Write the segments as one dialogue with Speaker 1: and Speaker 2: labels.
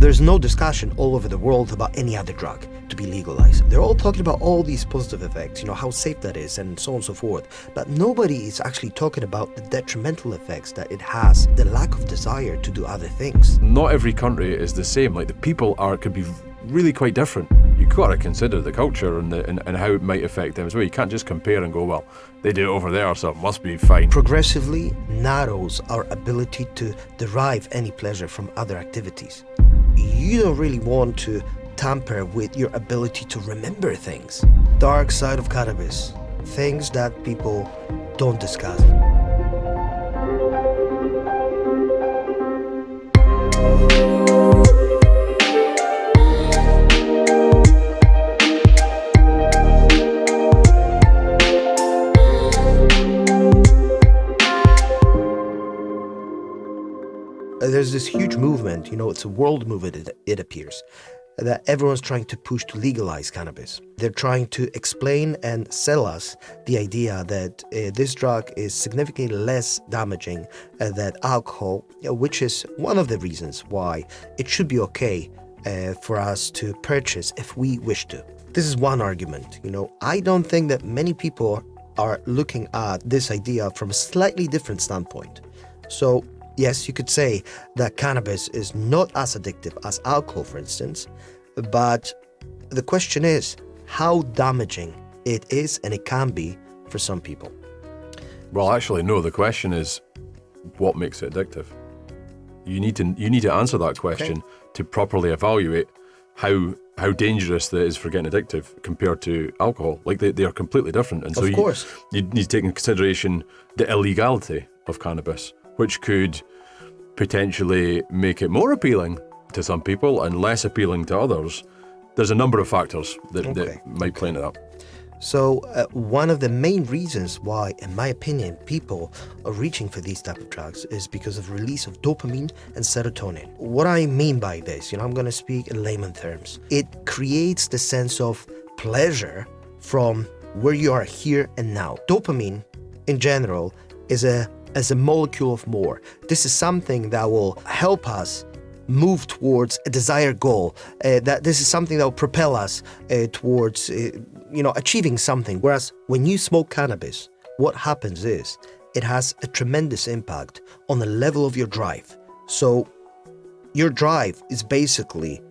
Speaker 1: There's no discussion all over the world about any other drug to be legalized. They're all talking about all these positive effects, how safe that is and so on and so forth. But nobody is actually talking about the detrimental effects that it has, the lack of desire to do other things.
Speaker 2: Not every country is the same. Like, the people could be really quite different. You've got to consider the culture and how it might affect them as well. You can't just compare and go, well, they do it over there, so it must be fine.
Speaker 1: Progressively narrows our ability to derive any pleasure from other activities. You don't really want to tamper with your ability to remember things. Dark side of cannabis, things that people don't discuss. There's this huge movement, it's a world movement, it appears, that everyone's trying to push to legalize cannabis. They're trying to explain and sell us the idea that this drug is significantly less damaging than alcohol, which is one of the reasons why it should be okay for us to purchase if we wish to. This is one argument. I don't think that many people are looking at this idea from a slightly different standpoint. So, yes, you could say that cannabis is not as addictive as alcohol, for instance, but the question is how damaging it is and it can be for some people.
Speaker 2: Well, actually, no, the question is what makes it addictive? You need to answer that question to properly evaluate how dangerous that is for getting addictive compared to alcohol. Like, they are completely different. And so
Speaker 1: of course.
Speaker 2: You need to take into consideration the illegality of cannabis, which could potentially make it more appealing to some people and less appealing to others. There's a number of factors that might play into that.
Speaker 1: So one of the main reasons why, in my opinion, people are reaching for these type of drugs is because of release of dopamine and serotonin. What I mean by this, I'm going to speak in layman terms. It creates the sense of pleasure from where you are here and now. Dopamine, in general, is a molecule of more. This is something that will help us move towards a desired goal. That this is something that will propel us towards achieving something. Whereas when you smoke cannabis, what happens is it has a tremendous impact on the level of your drive. So your drive is basically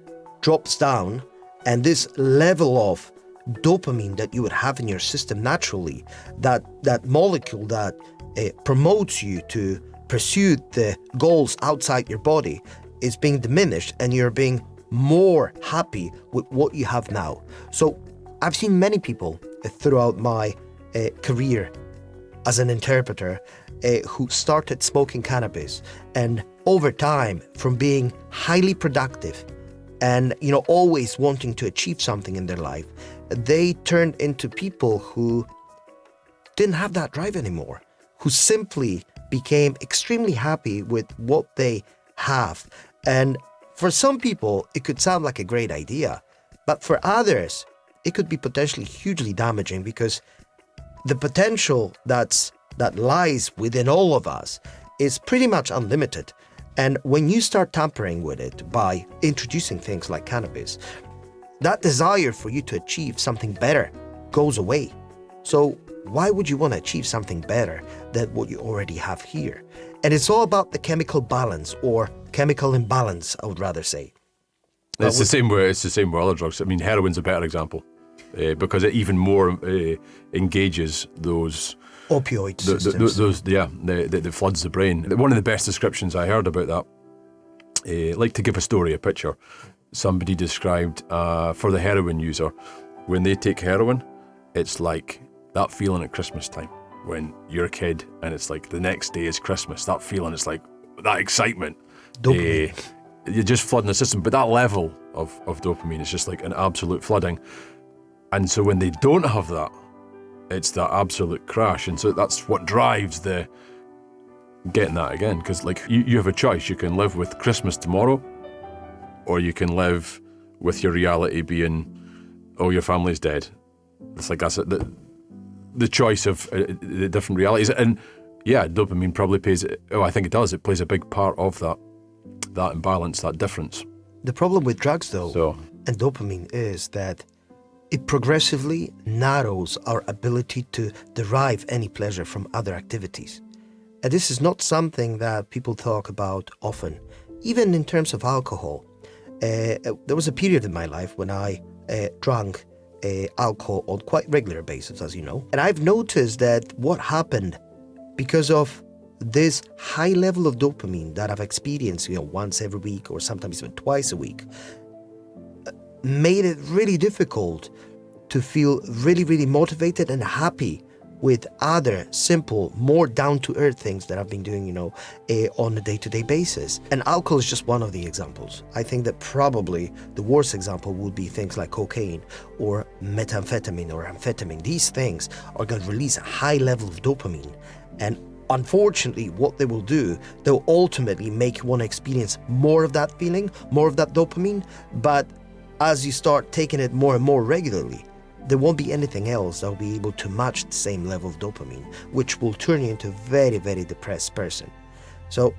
Speaker 1: drops down, and this level of dopamine that you would have in your system naturally, that molecule that promotes you to pursue the goals outside your body, is being diminished, and you're being more happy with what you have now. So I've seen many people throughout my career as an interpreter who started smoking cannabis, and over time, from being highly productive and always wanting to achieve something in their life, they turned into people who didn't have that drive anymore, who simply became extremely happy with what they have. And for some people, it could sound like a great idea, but for others, it could be potentially hugely damaging, because the potential that lies within all of us is pretty much unlimited. And when you start tampering with it by introducing things like cannabis, that desire for you to achieve something better goes away. So why would you want to achieve something better than what you already have here? And it's all about the chemical balance, or chemical imbalance, I would rather say.
Speaker 2: It's the same with other drugs. I mean, heroin's a better example because it even more engages those
Speaker 1: opioid systems.
Speaker 2: That floods the brain. One of the best descriptions I heard about that, like to give a story, a picture. Somebody described for the heroin user, when they take heroin, it's like that feeling at Christmas time when you're a kid and it's like the next day is Christmas. That feeling, it's like that excitement. You're just flooding the system. But that level of dopamine is just like an absolute flooding. And so when they don't have that, it's that absolute crash. And so that's what drives the getting that again. Because like you have a choice. You can live with Christmas tomorrow, or you can live with your reality being, oh, your family's dead. It's like that's the choice of the different realities. And yeah, dopamine probably plays, I think it does. It plays a big part of that imbalance, that difference.
Speaker 1: The problem with drugs, though,
Speaker 2: So,
Speaker 1: and dopamine is that it progressively narrows our ability to derive any pleasure from other activities. And this is not something that people talk about often, even in terms of alcohol. There was a period in my life when I drank alcohol on quite regular basis, as you know. And I've noticed that what happened because of this high level of dopamine that I've experienced, once every week or sometimes even twice a week, made it really difficult to feel really, really motivated and happy with other simple, more down-to-earth things that I've been doing, on a day-to-day basis. And alcohol is just one of the examples. I think that probably the worst example would be things like cocaine or methamphetamine or amphetamine. These things are going to release a high level of dopamine. And unfortunately, what they will do, they'll ultimately make you want to experience more of that feeling, more of that dopamine. But as you start taking it more and more regularly, there won't be anything else that will be able to match the same level of dopamine, which will turn you into a very, very depressed person. So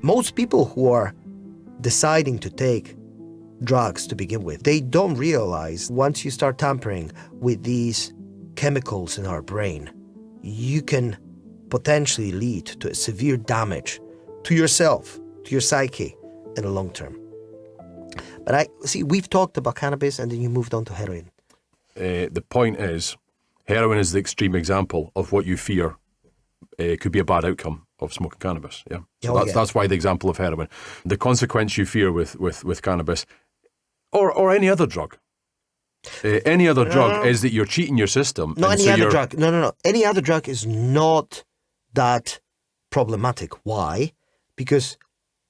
Speaker 1: most people who are deciding to take drugs to begin with, they don't realize once you start tampering with these chemicals in our brain, you can potentially lead to a severe damage to yourself, to your psyche in the long term. But we've talked about cannabis and then you moved on to heroin.
Speaker 2: The point is, heroin is the extreme example of what you fear could be a bad outcome of smoking cannabis. Yeah, so that's why the example of heroin. The consequence you fear with cannabis, or any other drug. Any other drug is that you're cheating your system.
Speaker 1: Not any other drug. No. Any other drug is not that problematic. Why? Because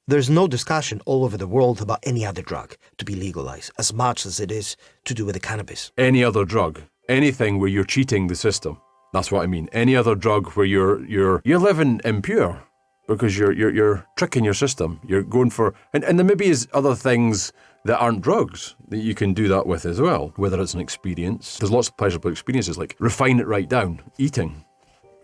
Speaker 1: there's no discussion all over the world about any other drug to be legalized as much as it is to do with the cannabis.
Speaker 2: Any other drug, anything where you're cheating the system. That's what I mean. Any other drug where you're living impure because you're tricking your system. You're going for and there maybe is other things that aren't drugs that you can do that with as well. Whether it's an experience, there's lots of pleasurable experiences like refine it right down.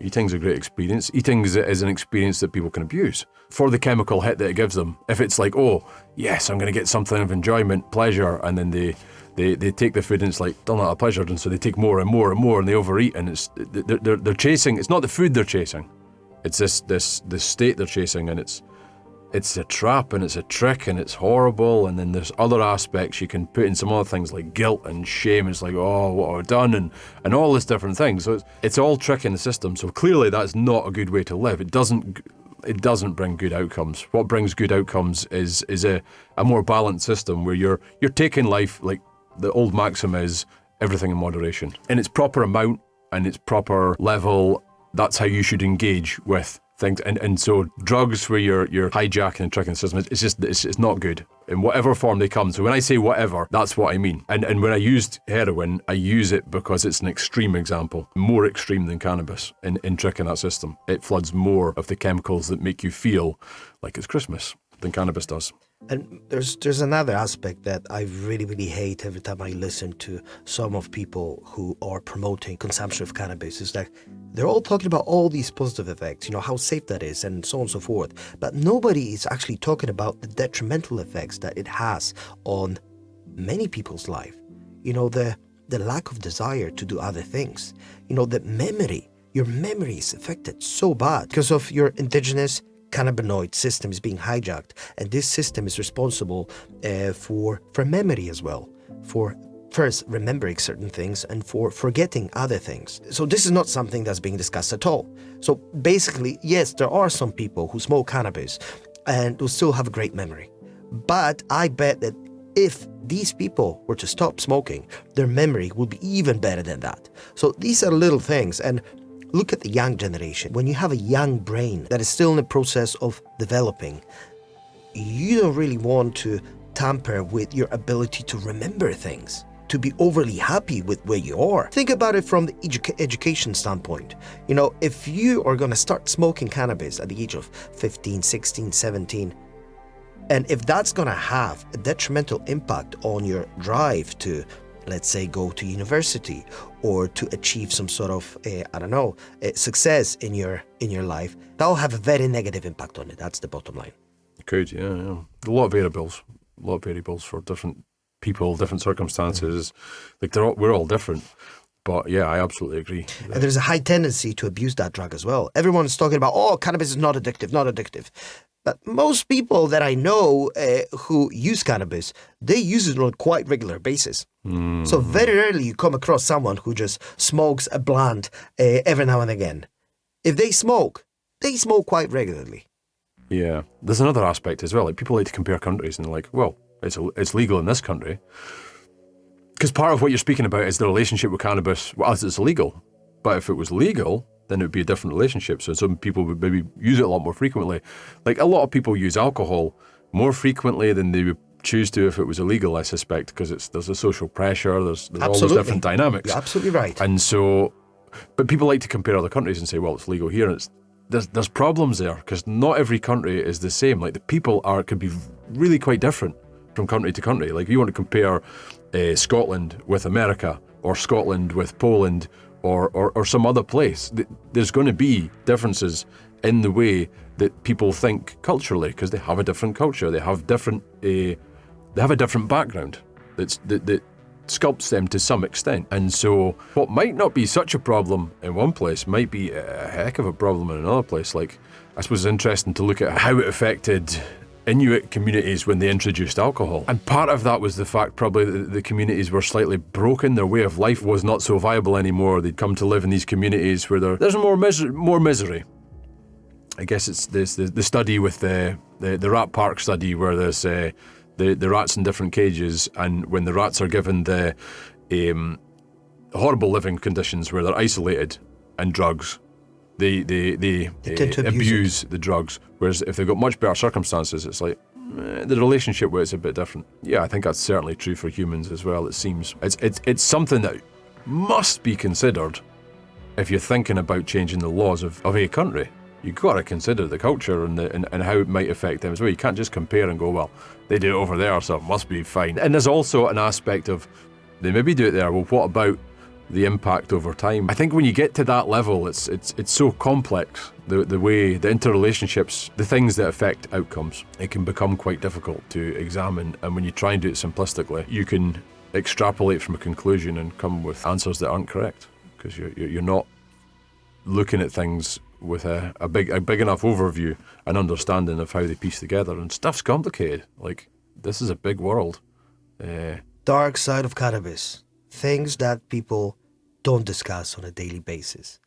Speaker 2: Eating's a great experience. Eating is an experience that people can abuse for the chemical hit that it gives them. If it's like, oh, yes, I'm going to get something of enjoyment, pleasure, and then they take the food and it's like, done that a pleasure, and so they take more and more and more and they overeat and they're chasing. It's not the food they're chasing. It's this state they're chasing, and it's a trap and it's a trick and it's horrible. And then there's other aspects you can put in, some other things like guilt and shame. It's like, oh, what have I done? And all this different things. So it's all tricking the system. So clearly that's not a good way to live. It doesn't bring good outcomes. What brings good outcomes is a more balanced system where you're taking life, like the old maxim is, everything in moderation. In its proper amount and its proper level, that's how you should engage with things. And so drugs where you're hijacking and tricking the system, it's not good in whatever form they come. So when I say whatever, that's what I mean. And when I used heroin, I use it because it's an extreme example, more extreme than cannabis in tricking that system. It floods more of the chemicals that make you feel like it's Christmas than cannabis does.
Speaker 1: And there's another aspect that I really, really hate every time I listen to some of people who are promoting consumption of cannabis, is that they're all talking about all these positive effects, how safe that is and so on and so forth. But nobody is actually talking about the detrimental effects that it has on many people's life. The lack of desire to do other things. The memory. Your memory is affected so bad because of your indigenous cannabinoid system is being hijacked, and this system is responsible for memory as well, for first remembering certain things and for forgetting other things. So this is not something that's being discussed at all. So basically, yes, there are some people who smoke cannabis and who still have a great memory, but I bet that if these people were to stop smoking, their memory would be even better than that. So these are little things. And look at the young generation. When you have a young brain that is still in the process of developing, you don't really want to tamper with your ability to remember things, to be overly happy with where you are. Think about it from the education standpoint. If you are going to start smoking cannabis at the age of 15, 16, 17, and if that's going to have a detrimental impact on your drive to, let's say, go to university or to achieve some sort of, success in your life, that'll have a very negative impact on it. That's the bottom line.
Speaker 2: It could, yeah. A lot of variables. lot of variables for different people, different circumstances. Like we're all different. But yeah, I absolutely agree.
Speaker 1: And there's a high tendency to abuse that drug as well. Everyone's talking about, oh, cannabis is not addictive, not addictive. But most people that I know who use cannabis, they use it on a quite regular basis. So very rarely you come across someone who just smokes a blunt every now and again. If they smoke quite regularly.
Speaker 2: Yeah. There's another aspect as well. Like, people like to compare countries and they're like, well, it's legal in this country. Because part of what you're speaking about is the relationship with cannabis as it's illegal. But if it was legal, then it would be a different relationship. So some people would maybe use it a lot more frequently. Like, a lot of people use alcohol more frequently than they would choose to if it was illegal, I suspect, because there's a social pressure, there's all those different dynamics.
Speaker 1: You're absolutely right.
Speaker 2: And so, but people like to compare other countries and say, well, it's legal here. And there's problems there, because not every country is the same. Like, the people could be really quite different from country to country. Like, if you want to compare Scotland with America, or Scotland with Poland, or some other place, there's going to be differences in the way that people think culturally, because they have a different culture, they have a different background that sculpts them to some extent. And so what might not be such a problem in one place might be a heck of a problem in another place. Like, I suppose it's interesting to look at how it affected Inuit communities when they introduced alcohol. And part of that was the fact probably that the communities were slightly broken. Their way of life was not so viable anymore. They'd come to live in these communities where there's more misery. I guess it's the study with the rat park study, where there's the rats in different cages, and when the rats are given the horrible living conditions where they're isolated and drugs, they abuse the drugs. Whereas if they've got much better circumstances, it's like the relationship with it's a bit different. Yeah, I think that's certainly true for humans as well. It seems it's something that must be considered if you're thinking about changing the laws of a country. You've got to consider the culture and how it might affect them as well. You can't just compare and go, well, they do it over there, so it must be fine. And there's also an aspect of, they maybe do it there, well, what about the impact over time? I think when you get to that level, it's so complex, the way, the interrelationships, the things that affect outcomes, it can become quite difficult to examine. And when you try and do it simplistically, you can extrapolate from a conclusion and come with answers that aren't correct, because you're not looking at things with a big enough overview and understanding of how they piece together. And stuff's complicated. Like, this is a big world.
Speaker 1: Dark side of cannabis. Things that people don't discuss on a daily basis.